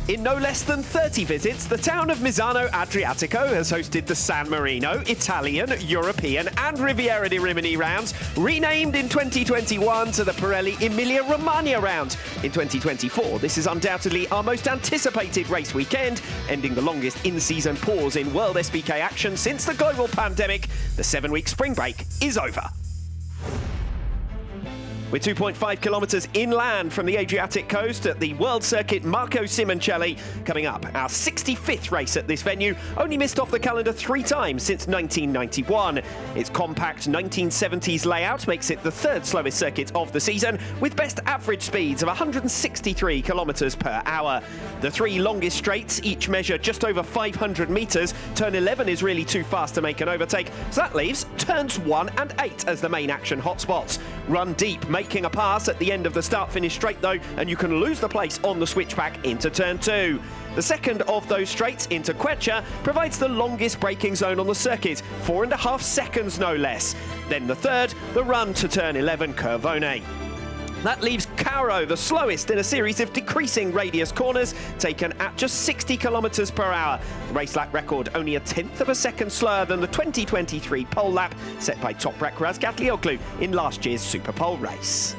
In no less than 30 visits, the town of Misano Adriatico has hosted the San Marino, Italian, European and Riviera di Rimini rounds, renamed in 2021 to the Pirelli Emilia-Romagna round. In 2024, this is undoubtedly our most anticipated race weekend, ending the longest in-season pause in World SBK action since the global pandemic. The 7-week spring break is over. We're 2.5 kilometres inland from the Adriatic coast at the World Circuit Marco Simoncelli. Coming up, our 65th race at this venue, only missed off the calendar 3 times since 1991. Its compact 1970s layout makes it the 3rd slowest circuit of the season, with best average speeds of 163 kilometres per hour. The 3 longest straights each measure just over 500 metres. Turn 11 is really too fast to make an overtake, so that leaves turns 1 and 8 as the main action hotspots. Run deep, making a pass at the end of the start-finish straight though, and you can lose the place on the switchback into turn 2. The second of those straights into Quecha provides the longest braking zone on the circuit, 4.5 seconds no less. Then the third, the run to turn 11 Curvone. That leaves Cauro the slowest in a series of decreasing radius corners, taken at just 60 kilometres per hour. The race lap record only a 1/10 of a second slower than the 2023 pole lap set by Toprak Razgatlioglu in last year's Super Pole race.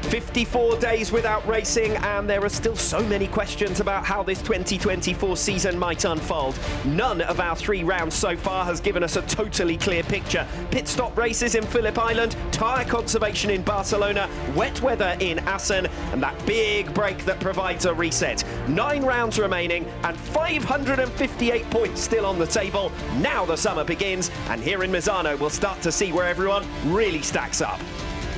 "54 days without racing, and there are still so many questions about how this 2024 season might unfold. None of our 3 rounds so far has given us a totally clear picture. Pit stop races in Phillip Island, tyre conservation in Barcelona, wet weather in Assen, and that big break that provides a reset. 9 rounds remaining and 558 points still on the table. Now the summer begins, and here in Misano we'll start to see where everyone really stacks up.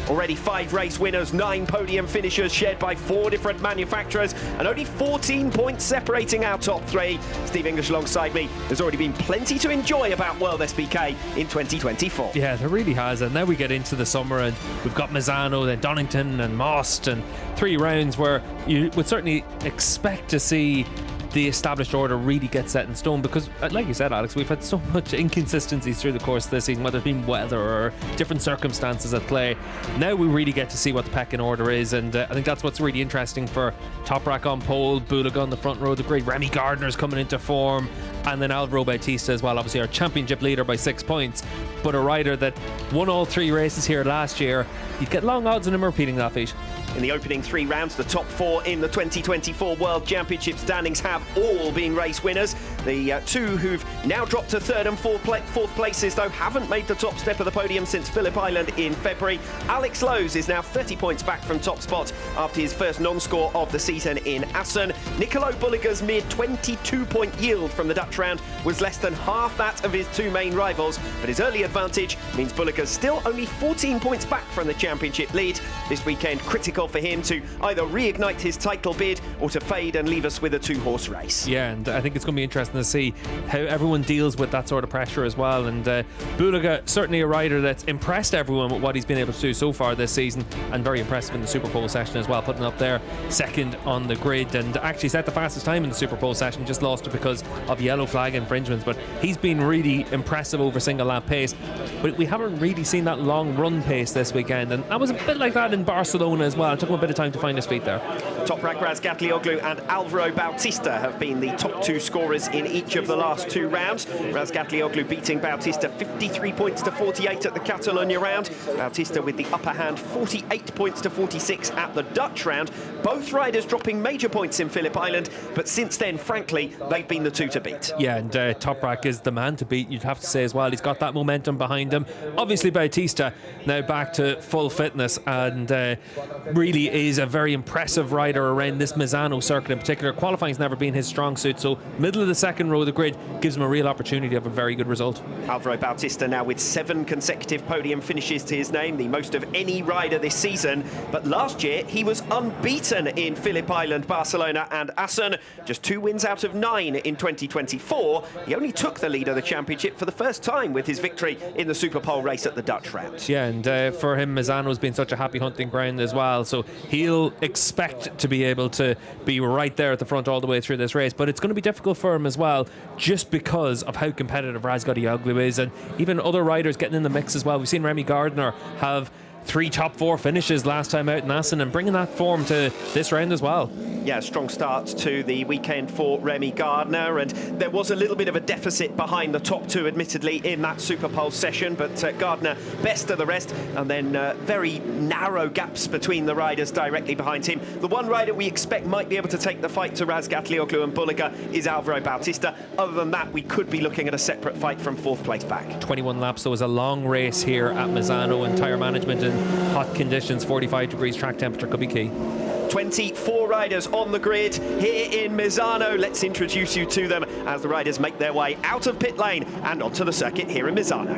Already 5 race winners, 9 podium finishers shared by 4 different manufacturers, and only 14 points separating our top 3. Steve English alongside me. There's already been plenty to enjoy about World SBK in 2024. Yeah, there really has. And now we get into the summer and we've got Misano, then Donington and Most, and 3 rounds where you would certainly expect to see the established order really get set in stone, because like you said, Alex, we've had so much inconsistencies through the course of this season, whether it's been weather or different circumstances at play. Now we really get to see what the pecking order is, and I think that's what's really interesting for Toprak on pole, Bulaga on the front row, the great Remy Gardner's coming into form, and then Alvaro Bautista as well, obviously our championship leader by 6 points, but a rider that won all 3 races here last year. You'd get long odds on him repeating that feat. In the opening 3 rounds, the top 4 in the 2024 World Championship standings have all been race winners. The 2 who've now dropped to 3rd and 4th places, though, haven't made the top step of the podium since Phillip Island in February. Alex Lowe's is now 30 points back from top spot after his first non-score of the season in Assen. Nicolo Bulliger's mere 22-point yield from the Dutch round was less than half that of his 2 main rivals, but his early advantage means Bulliger's still only 14 points back from the championship lead. This weekend, critical for him to either reignite his title bid or to fade and leave us with a 2-horse race. Yeah, and I think it's going to be interesting to see how everyone deals with that sort of pressure as well. And Bulaga, certainly a rider that's impressed everyone with what he's been able to do so far this season, and very impressive in the Super Pole session as well, putting up there 2nd on the grid, and actually set the fastest time in the Super Pole session, just lost it because of yellow flag infringements. But he's been really impressive over single lap pace, but we haven't really seen that long run pace this weekend, and that was a bit like that in Barcelona as well. It took him a bit of time to find his feet there. Toprak Razgatlioglu and Alvaro Bautista have been the top 2 scorers in each of the last 2 rounds. Razgatlioglu beating Bautista 53 points to 48 at the Catalonia round. Bautista with the upper hand, 48 points to 46 at the Dutch round. Both riders dropping major points in Phillip Island, but since then, frankly, they've been the 2 to beat. Yeah, and Toprak is the man to beat, you'd have to say as well. He's got that momentum behind him. Obviously, Bautista now back to full fitness, and really is a very impressive rider around this Misano circuit in particular. Qualifying's never been his strong suit, so middle of the second row of the grid gives him a real opportunity of a very good result. Alvaro Bautista now with 7 consecutive podium finishes to his name, the most of any rider this season. But last year he was unbeaten in Phillip Island, Barcelona and Assen. Just 2 wins out of 9 in 2024. He only took the lead of the championship for the first time with his victory in the Superpole race at the Dutch round. Yeah, and for him, Misano's been such a happy hunting ground as well, so he'll expect to be able to be right there at the front all the way through this race. But it's going to be difficult for him as well, just because of how competitive Razgatlioglu is, and even other riders getting in the mix as well. We've seen Remy Gardner have 3 top 4 finishes last time out in Assen, and bringing that form to this round as well. Yeah, strong start to the weekend for Remy Gardner, and there was a little bit of a deficit behind the top 2, admittedly, in that Superpole session, but Gardner best of the rest, and then very narrow gaps between the riders directly behind him. The one rider we expect might be able to take the fight to Razgatlioglu and Bulliger is Alvaro Bautista. Other than that, we could be looking at a separate fight from 4th place back. 21 laps, so it was a long race here at Misano, and tyre management in hot conditions, 45 degrees track temperature, could be key. 24 riders on the grid here in Misano. Let's introduce you to them as the riders make their way out of pit lane and onto the circuit here in Misano.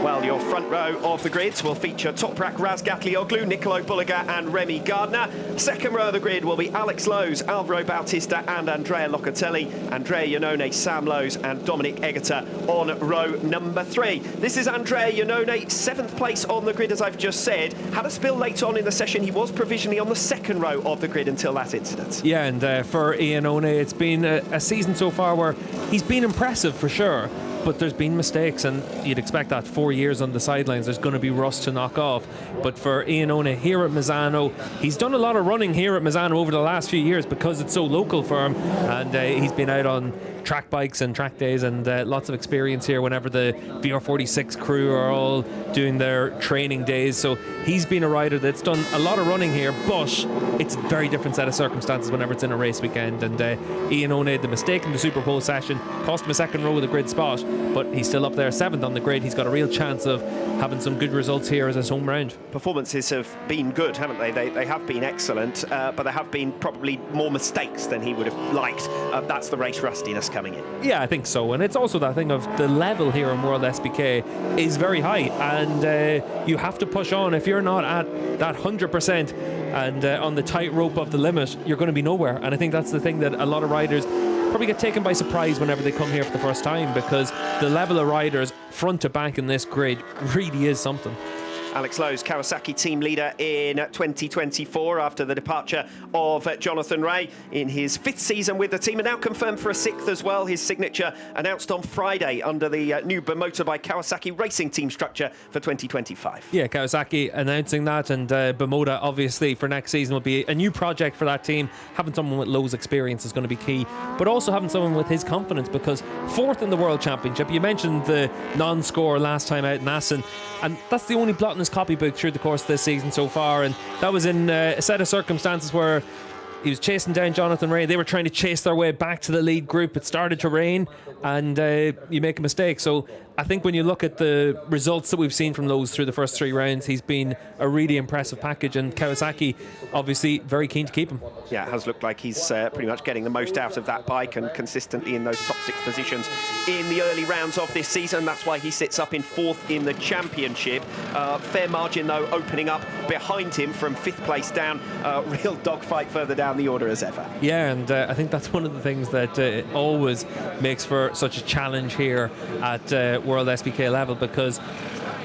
Well, your front row of the grids will feature Toprak Razgatlioglu, Nicolo Bulliger and Remy Gardner. Second row of the grid will be Alex Lowes, Alvaro Bautista and Andrea Locatelli, Andrea Iannone, Sam Lowes and Dominic Egerter on row number 3. This is Andrea Iannone, 7th place on the grid, as I've just said. Had a spill late on in the session. He was provisionally on the second row of the grid until that incident. Yeah, and for Iannone, it's been a season so far where he's been impressive for sure, but there's been mistakes, and you'd expect that 4 years on the sidelines, there's going to be rust to knock off. But for Iannone here at Misano, he's done a lot of running here at Misano over the last few years because it's so local for him, and he's been out on track bikes and track days, and lots of experience here whenever the VR46 crew are all doing their training days. So he's been a rider that's done a lot of running here, but it's a very different set of circumstances whenever it's in a race weekend. And Iannone, the mistake in the Superpole session cost him a second row of the grid spot, but he's still up there 7th on the grid. He's got a real chance of having some good results here as his home round. Performances have been good, haven't they? They have been excellent, but there have been probably more mistakes than he would have liked. That's the race rustiness coming in. Yeah, I think so. And it's also that thing of the level here in World SBK is very high, and you have to push on. If you're not at that 100% and on the tightrope of the limit, you're going to be nowhere. And I think that's the thing that a lot of riders probably get taken by surprise whenever they come here for the first time, because the level of riders front to back in this grid really is something. Alex Lowes, Kawasaki team leader in 2024 after the departure of Jonathan Rea in his 5th season with the team, and now confirmed for a 6th as well. His signature announced on Friday under the new Bimota Kawasaki racing team structure for 2025. Yeah, Kawasaki announcing that, and Bimota obviously for next season will be a new project for that team. Having someone with Lowes' experience is going to be key, but also having someone with his confidence, because 4th in the World Championship. You mentioned the non-score last time out in Assen, and that's the only blot in his copybook through the course of this season so far, and that was in a set of circumstances where he was chasing down Jonathan Rea. They were trying to chase their way back to the lead group. It started to rain, and you make a mistake. So I think when you look at the results that we've seen from Lowes through the first 3 rounds, he's been a really impressive package, and Kawasaki obviously very keen to keep him. Yeah, it has looked like he's pretty much getting the most out of that bike, and consistently in those top 6 positions in the early rounds of this season. That's why he sits up in 4th in the championship. Fair margin though opening up behind him from 5th place down. Real dogfight further down the order as ever. Yeah, and I think that's one of the things that always makes for such a challenge here at World SBK level, because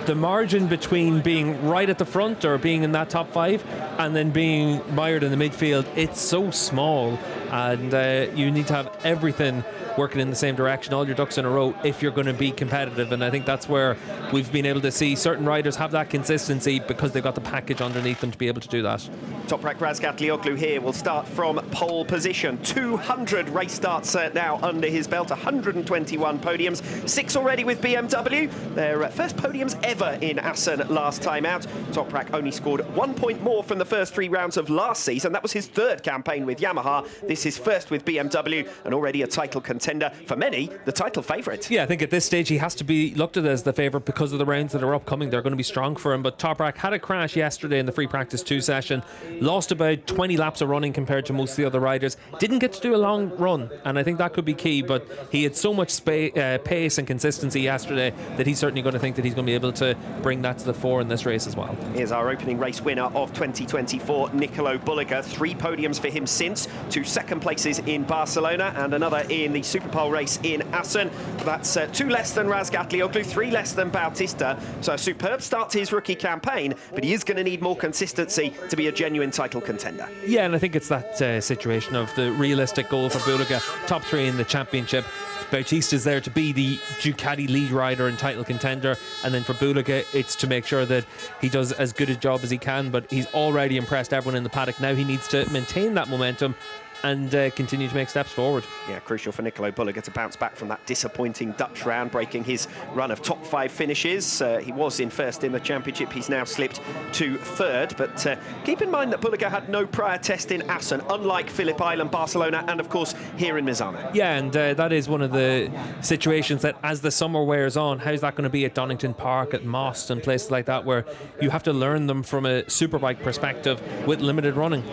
the margin between being right at the front or being in that top 5 and then being mired in the midfield, it's so small, and you need to have everything working in the same direction, all your ducks in a row, if you're going to be competitive. And I think that's where we've been able to see certain riders have that consistency because they've got the package underneath them to be able to do that. Toprak Razgatlioglu here will start from pole position. 200 race starts now under his belt, 121 podiums, 6 already with BMW. Their first podiums ever in Assen last time out. Toprak only scored 1 point more from the first 3 rounds of last season. That was his 3rd campaign with Yamaha. This is first with BMW, and already a title contender. For many, the title favourite. Yeah, I think at this stage he has to be looked at as the favourite because of the rounds that are upcoming. They're going to be strong for him. But Toprak had a crash yesterday in the free practice 2 session, lost about 20 laps of running compared to most of the other riders. Didn't get to do a long run, and I think that could be key, but he had so much pace and consistency yesterday that he's certainly going to think that he's going to be able to bring that to the fore in this race as well. Here's our opening race winner of 2024, Nicolo Bulliger. 3 podiums for him since, 2 second places in Barcelona and another in the Superpole race in Assen. That's 2 less than Razgatlioglu, 3 less than Bautista. So a superb start to his rookie campaign, but he is going to need more consistency to be a genuine title contender. Yeah, and I think it's that situation of the realistic goal for Bulliger, top 3 in the championship. Bautista's there to be the Ducati lead rider and title contender, and then for Bulliger it's to make sure that he does as good a job as he can, but he's already impressed everyone in the paddock. Now he needs to maintain that momentum and continue to make steps forward. Yeah, crucial for Nicolo Bulliger to bounce back from that disappointing Dutch round, breaking his run of top 5 finishes. He was in first in the championship. He's now slipped to third, but keep in mind that Bulliger had no prior test in Assen, unlike Phillip Island, Barcelona, and of course here in Misano. Yeah, and that is one of the situations that as the summer wears on, how's that going to be at Donington Park, at Most and places like that, where you have to learn them from a superbike perspective with limited running.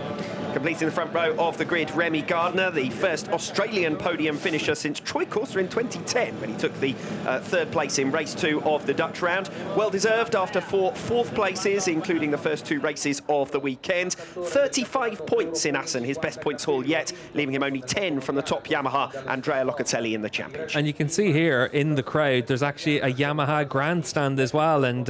Completing the front row of the grid, Remy Gardner, the first Australian podium finisher since Troy Corser in 2010, when he took the 3rd place in race 2 of the Dutch round. Well deserved after 4 4th places, including the first 2 races of the weekend. 35 points in Assen, his best points haul yet, leaving him only 10 from the top Yamaha, Andrea Locatelli, in the championship. And you can see here in the crowd, there's actually a Yamaha grandstand as well, and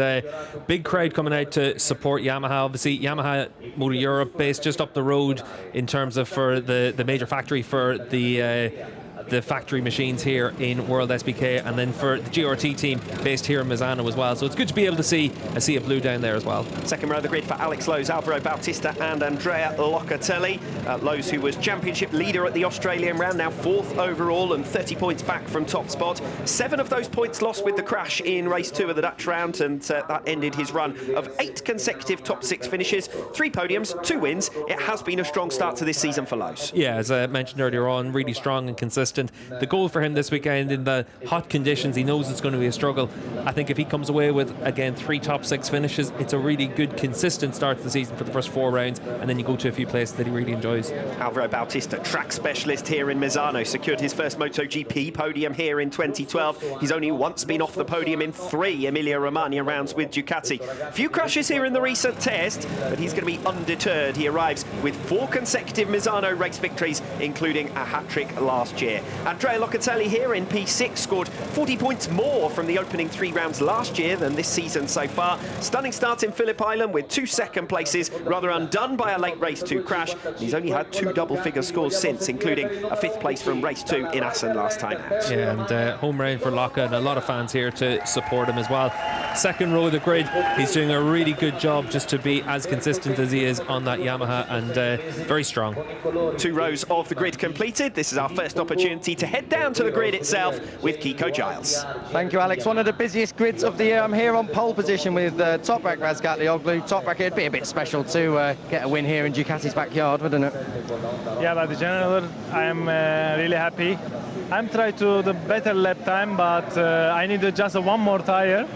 big crowd coming out to support Yamaha. Obviously, Yamaha Motor Europe, based just up the road in terms of for the major factory for the factory machines here in World SBK, and then for the GRT team based here in Misano as well. So it's good to be able to see a sea of blue down there as well. Second row of the grid for Alex Lowe's, Alvaro Bautista and Andrea Locatelli. Lowe's, who was championship leader at the Australian round, now 4th overall and 30 points back from top spot. 7 of those points lost with the crash in race 2 of the Dutch round, and that ended his run of 8 consecutive top 6 finishes, 3 podiums, 2 wins. It has been a strong start to this season for Lowe's. Yeah, as I mentioned earlier on, really strong and consistent. The goal for him this weekend in the hot conditions, he knows it's going to be a struggle. I think if he comes away with, again, 3 top 6 finishes, it's a really good, consistent start to the season for the first 4 rounds, and then you go to a few places that he really enjoys. Alvaro Bautista, track specialist here in Misano, secured his first MotoGP podium here in 2012. He's only once been off the podium in 3 Emilia-Romagna rounds with Ducati. Few crashes here in the recent test, but he's going to be undeterred. He arrives with 4 consecutive Misano race victories, including a hat-trick last year. Andrea Locatelli here in P6 scored 40 points more from the opening 3 rounds last year than this season so far. Stunning start in Phillip Island with 2 second places, rather undone by a late race 2 crash. He's only had 2 double-figure scores since, including a 5th place from race 2 in Assen last time out. Yeah, and home round for Locka, and a lot of fans here to support him as well. Second row of the grid, he's doing a really good job just to be as consistent as he is on that Yamaha, and very strong. 2 rows of the grid completed. This is our first opportunity to head down to the grid itself with Kiko Giles. Thank you, Alex. One of the busiest grids of the year. I'm here on pole position with Toprak Razgatlioglu. Toprak, it'd be a bit special to get a win here in Ducati's backyard, wouldn't it? Yeah, but in general, I'm really happy. I'm trying to the better lap time, but I need just one more tire.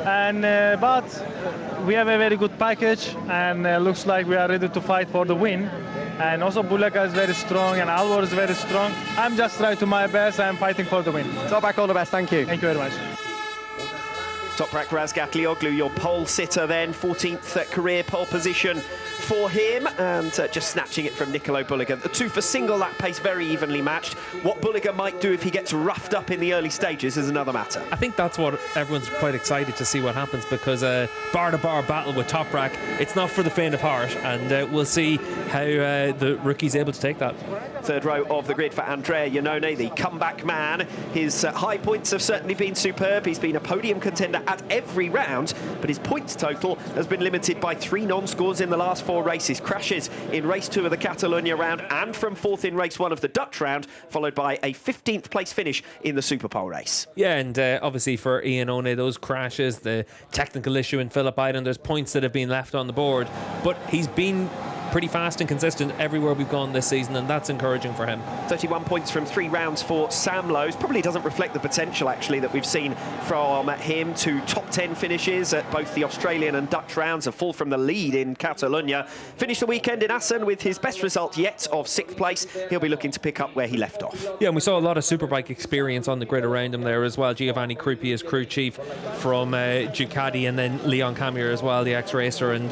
And but we have a very good package, and looks like we are ready to fight for the win. And also Bulliger is very strong, and Alvaro is very strong. I'm just trying to my best. I'm fighting for the win. Toprak, all the best. Thank you. Thank you very much. Toprak Razgatlioglu, your pole sitter then, 14th career pole position for him, and just snatching it from Nicolo Bulliger. The 2 for single lap pace, very evenly matched. What Bulliger might do if he gets roughed up in the early stages is another matter. I think that's what everyone's quite excited to see what happens, because bar-to-bar battle with Toprak, it's not for the faint of heart, and we'll see how the rookie's able to take that. Third row of the grid for Andrea Iannone, the comeback man. His high points have certainly been superb. He's been a podium contender at every round, but his points total has been limited by 3 non-scores in the last 4 races. Crashes in race 2 of the Catalonia round and from 4th in race 1 of the Dutch round, followed by a 15th place finish in the Superpole race. Yeah, and obviously for Iannone, those crashes, the technical issue in Phillip Island, there's points that have been left on the board, but he's been pretty fast and consistent everywhere we've gone this season, and that's encouraging for him. 31 points from 3 rounds for Sam Lowes. Probably doesn't reflect the potential, actually, that we've seen from him. 2 top 10 finishes at both the Australian and Dutch rounds, a fall from the lead in Catalonia. Finished the weekend in Assen with his best result yet of 6th place. He'll be looking to pick up where he left off. Yeah, and we saw a lot of superbike experience on the grid around him there as well. Giovanni Cruppi as crew chief from Ducati, and then Leon Camier as well, the ex-racer, and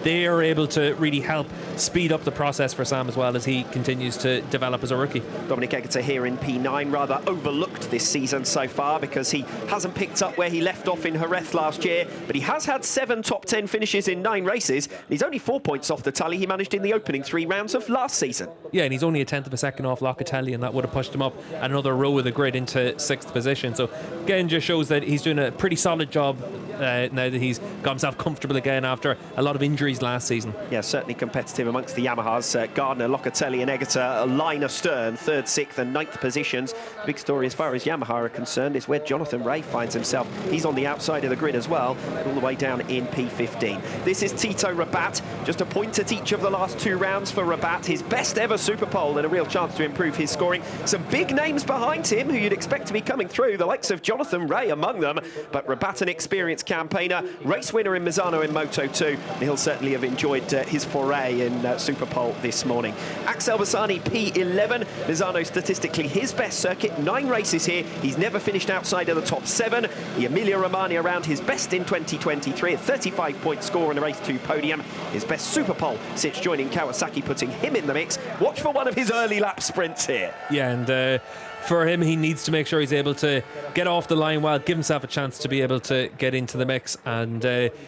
they are able to really help speed up the process for Sam as well as he continues to develop as a rookie. Dominic Egerter here in P9, rather overlooked this season so far because he hasn't picked up where he left off in Jerez last year, but he has had 7 top 10 finishes in 9 races. He's only 4 points off the tally he managed in the opening 3 rounds of last season. Yeah, and he's only a 10th of a second off Locatelli, and that would have pushed him up another row of the grid into 6th position. So again, just shows that he's doing a pretty solid job now that he's got himself comfortable again after a lot of injuries last season. Yeah, certainly competitive amongst the Yamahas. Gardner, Locatelli and Egerter a line astern, 3rd, 6th and 9th positions. Big story as far as Yamaha are concerned is where Jonathan Rea finds himself. He's on the outside of the grid as well, all the way down in P15. This is Tito Rabat, just a point at each of the last 2 rounds for Rabat. His best ever Super Pole and a real chance to improve his scoring. Some big names behind him who you'd expect to be coming through, the likes of Jonathan Rea among them, but Rabat, an experienced campaigner, race winner in Misano in Moto2, and he'll certainly have enjoyed his foray in Super Pole this morning. Axel Bassani, P11, Misano statistically his best circuit, 9 races here, he's never finished outside of the top 7. The Emilia-Romagna around his best in 2023, a 35-point score on a race 2 podium, his best Super Pole since joining Kawasaki, putting him in the mix. Watch for one of his early lap sprints here. Yeah, and for him, he needs to make sure he's able to get off the line well, give himself a chance to be able to get into the mix and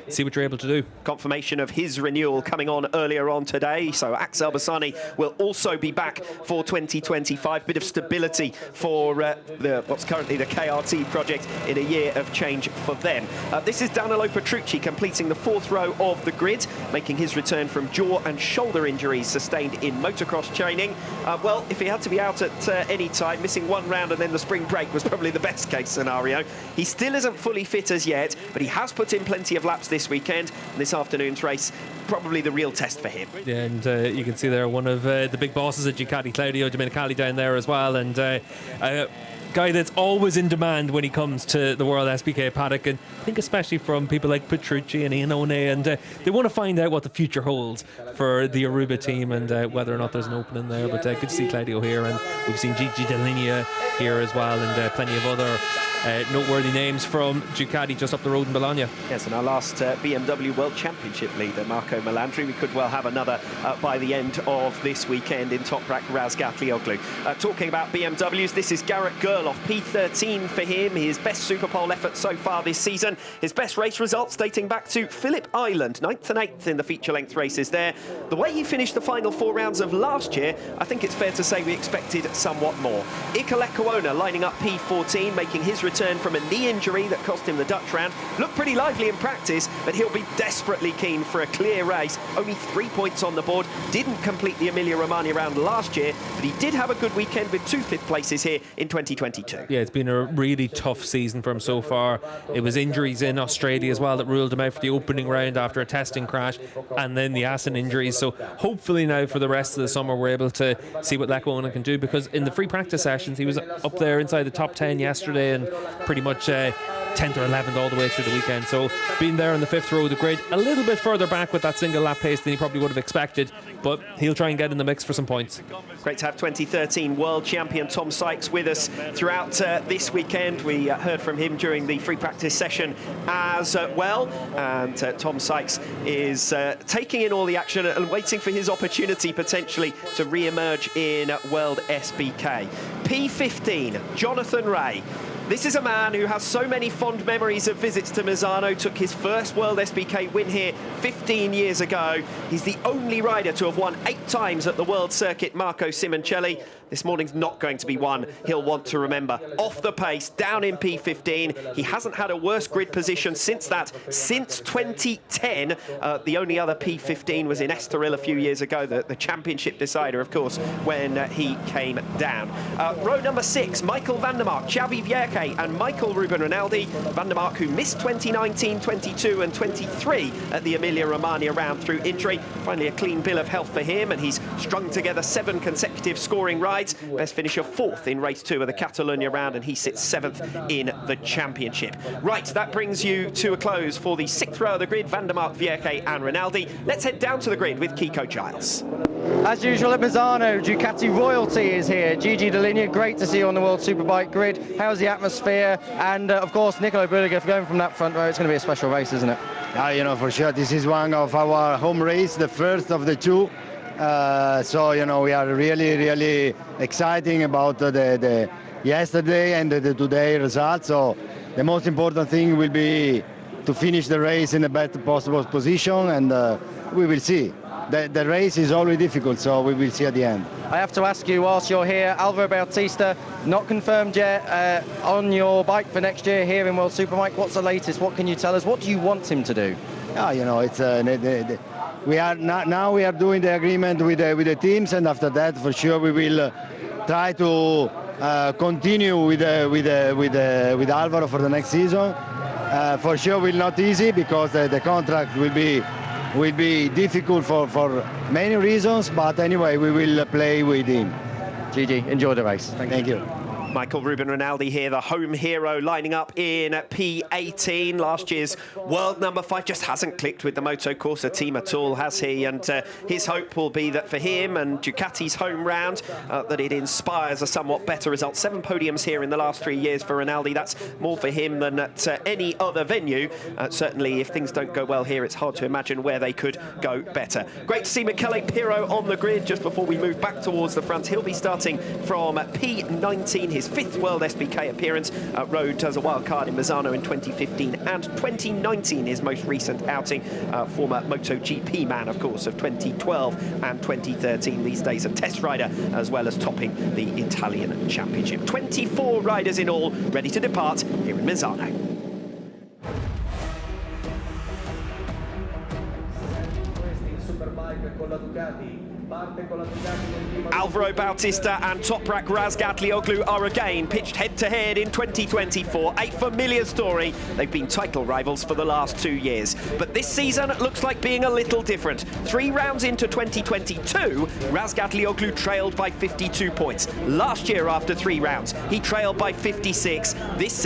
see what you're able to do. Confirmation of his renewal coming on earlier on today, so Axel Bassani will also be back for 2025. Bit of stability for what's currently the KRT project in a year of change for them. This is Danilo Petrucci completing the 4th row of the grid, making his return from jaw and shoulder injuries sustained in motocross training. Well, if he had to be out at any time, missing 1 round and then the spring break was probably the best case scenario. He still isn't fully fit as yet, but he has put in plenty of laps this weekend, and this afternoon's race probably the real test for him. Yeah, and you can see there one of the big bosses at Ducati, Claudio Domenicali, down there as well, and guy that's always in demand when he comes to the World SBK paddock, and I think especially from people like Petrucci and Iannone, and they want to find out what the future holds for the Aruba team and whether or not there's an opening there. But good to see Claudio here, and we've seen Gigi Dell'Inea here as well, and plenty of other noteworthy names from Ducati just up the road in Bologna. Yes, and our last BMW World Championship leader, Marco Melandri. We could well have another by the end of this weekend in Toprak Razgatlioglu. Talking about BMWs, this is Garrett Gerloff, P13 for him. His best Super Pole effort so far this season. His best race results dating back to Phillip Island, 9th and 8th in the feature-length races there. The way he finished the final 4 rounds of last year, I think it's fair to say we expected somewhat more. Iker Lecuona lining up P14, making his return from a knee injury that cost him the Dutch round. Looked pretty lively in practice, but he'll be desperately keen for a clear race. Only 3 points on the board. Didn't complete the Emilia-Romagna round last year, but he did have a good weekend with 2 5th places here in 2022. Yeah, it's been a really tough season for him so far. It was injuries in Australia as well that ruled him out for the opening round after a testing crash, and then the Assen injuries. So hopefully now for the rest of the summer we're able to see what Lecuona can do, because in the free practice sessions he was up there inside the top 10 yesterday and pretty much 10th or 11th all the way through the weekend. So being there in the 5th row of the grid, a little bit further back with that single lap pace than he probably would have expected, but he'll try and get in the mix for some points. Great to have 2013 world champion Tom Sykes with us throughout this weekend. We heard from him during the free practice session as well, and Tom Sykes is taking in all the action and waiting for his opportunity potentially to re-emerge in World SBK. P15, Jonathan Rea. This is a man who has so many fond memories of visits to Misano, took his first World SBK win here 15 years ago. He's the only rider to have won 8 times at the World Circuit, Marco Simoncelli. this morning's not going to be one he'll want to remember. Off the pace, down in P15. He hasn't had a worse grid position since 2010. The only other P15 was in Estoril a few years ago, the championship decider, of course, when he came down. Row number 6, Michael van der Mark, Xavi Vierke and Michael Ruben Rinaldi. Van der Mark, who missed 2019, 22 and 23 at the Emilia-Romagna round through injury. Finally a clean bill of health for him, and he's strung together 7 consecutive scoring rides. Best finisher 4th in race 2 of the Catalonia round, and he sits 7th in the championship. Right, that brings you to a close for the 6th row of the grid, van der Mark, Vierke and Rinaldi. Let's head down to the grid with Kiko Giles. As usual at Misano, Ducati royalty is here. Gigi Dall'Igna, great to see you on the World Superbike grid. How's the atmosphere? And of course, Nicolo Bulliger going from that front row. It's going to be a special race, isn't it? You know, for sure, this is one of our home race, the first of the 2. So, you know, we are really exciting about the yesterday and the today results. So the most important thing will be to finish the race in the best possible position, and we will see. The race is always difficult, so we will see at the end. I have to ask you, whilst you're here, Alvaro Bautista, not confirmed yet, on your bike for next year here in World Superbike. What's the latest? What can you tell us? What do you want him to do? You know, it's we are now we are doing the agreement with the teams, and after that, for sure, we will try to continue with Alvaro for the next season. For sure, will not easy because the contract will be difficult for many reasons, but anyway, we will play with him. Gigi, enjoy the race. Thank you. Michael Ruben Rinaldi here, the home hero, lining up in P18. Last year's world number 5 just hasn't clicked with the Moto Corsa team at all, has he? And his hope will be that for him and Ducati's home round, that it inspires a somewhat better result. 7 podiums here in the last 3 years for Rinaldi. That's more for him than at any other venue. Certainly, if things don't go well here, it's hard to imagine where they could go better. Great to see Michele Pirro on the grid just before we move back towards the front. He'll be starting from P19, his 5th World SBK appearance. Rode as a wild card in Misano in 2015 and 2019, his most recent outing. Former MotoGP man, of course, of 2012 and 2013. These days a test rider, as well as topping the Italian Championship. 24 riders in all, ready to depart here in Misano. Alvaro Bautista and Toprak Razgatlioglu are again pitched head-to-head in 2024. A familiar story. They've been title rivals for the last 2 years. But this season looks like being a little different. 3 rounds into 2022, Razgatlioglu trailed by 52 points. Last year, after 3 rounds, he trailed by 56. This